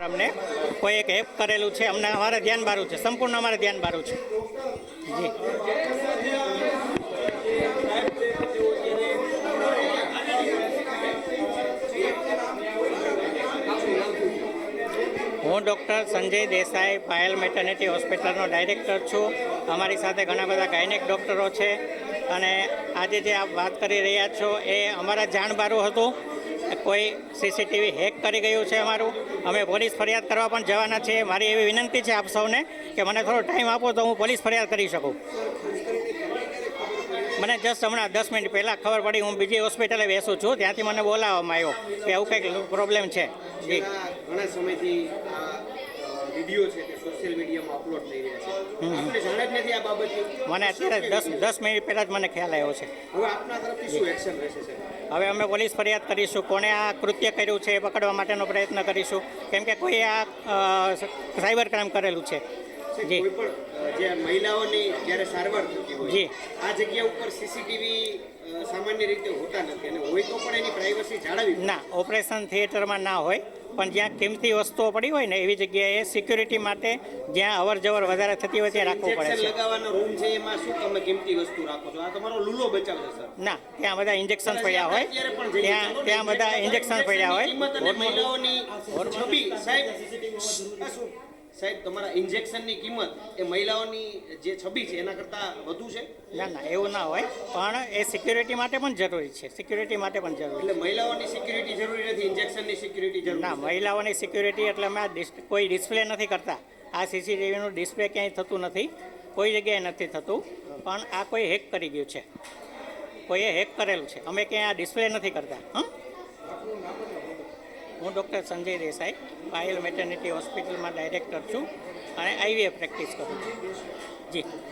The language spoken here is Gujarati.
અમને કોઈ એક હેલ્પ કરેલું છે, અમને અમારે ધ્યાન બારું છે, સંપૂર્ણ અમારે ધ્યાન બારું છે. જી હું ડૉક્ટર સંજય દેસાઈ પાયલ મેટર્નિટી હોસ્પિટલનો ડાયરેક્ટર છું. અમારી સાથે ઘણા બધા ગાયનેક ડૉક્ટરો છે અને આજે જે આપ વાત કરી રહ્યા છો એ અમારા જાણબારું હતું. કોઈ સીસીટીવી હેક કરી ગયું છે અમારું. અમે પોલીસ ફરિયાદ કરવા પણ જવાના છીએ. મારી એવી વિનંતી છે આપ સૌને કે મને થોડો ટાઈમ આપો તો હું પોલીસ ફરિયાદ કરી શકું. મને જસ્ટ હમણાં 10 મિનિટ પહેલાં ખબર પડી. હું બીજી હોસ્પિટલે બેસું છું, ત્યાંથી મને બોલાવવામાં આવ્યો કે આવું કંઈક પ્રોબ્લેમ છે. જી ઘણા સમયથી વિડીયો છે તે સોશિયલ મીડિયામાં અપલોડ થઈ રહ્યા છે. આપણે જાણે જ નથી આ બાબતની. મને અત્યારે 10 મિનિટ પહેલાં જ મને ખ્યાલ આવ્યો છે. હવે આપના તરફથી શું એક્શન રહેશે સર? હવે અમે પોલીસ ફરિયાદ કરીશું. કોણે આ કૃત્ય કર્યું છે એ પકડવા માટેનો પ્રયત્ન કરીશું, કેમ કે કોઈ આ સાયબર ક્રાઇમ કરેલું છે. જી કોઈ પણ જે મહિલાઓની જ્યારે સારવાર થતી હોય જી આ જગ્યા ઉપર સીસીટીવી સામાન્ય રીતે હોતા નથી અને હોય તો પણ એની પ્રાઇવસી જાળવવી. ના, ઓપરેશન થિયેટરમાં ના હોય, પણ જ્યાં કિંમતી વસ્તુઓ પડી હોય ને એવી જગ્યાએ સિક્યુરિટી માટે જ્યાં અવર જવર વધારે થતી હોય ત્યાં રાખવું પડે ઇન્જેક્શન છે. લગાવવાનો રૂમ છે એમાં શું તમે કિંમતી વસ્તુ રાખો છો? આ તમારો લૂલો બચાવ છે સર. ના, ત્યાં બધા ઇન્જેક્શન પડ્યા હોય, ત્યાં બધા ઇન્જેક્શન પડ્યા હોય. કિંમત અને મહિલાઓની છબી સાહેબ સાહેબ તમારા ઇન્જેક્શનની કિંમત એ મહિલાઓની જે છબી છે એના કરતાં વધુ છે? ના ના, એવું ના હોય, પણ એ સિક્યુરિટી માટે પણ જરૂરી છે. સિક્યુરિટી માટે પણ જરૂરી એટલે મહિલાઓની સિક્યુરિટી જરૂરી નથી, ઇન્જેક્શનની સિક્યુરિટી છે. જરૂરી ના, મહિલાઓની સિક્યુરિટી એટલે અમે કોઈ ડિસ્પ્લે નથી કરતા. આ સીસીટીવીનું ડિસ્પ્લે ક્યાંય થતું નથી, કોઈ જગ્યાએ નથી થતું. પણ આ કોઈ હેક કરી ગયું છે, કોઈએ હેક કરેલું છે. અમે ક્યાંય આ ડિસ્પ્લે નથી કરતા. હું ડૉક્ટર સંજય દેસાઈ પાયલ મેટર્નિટી હોસ્પિટલમાં ડાયરેક્ટર છું અને આઈવીએફ પ્રેક્ટિસ કરું છું. જી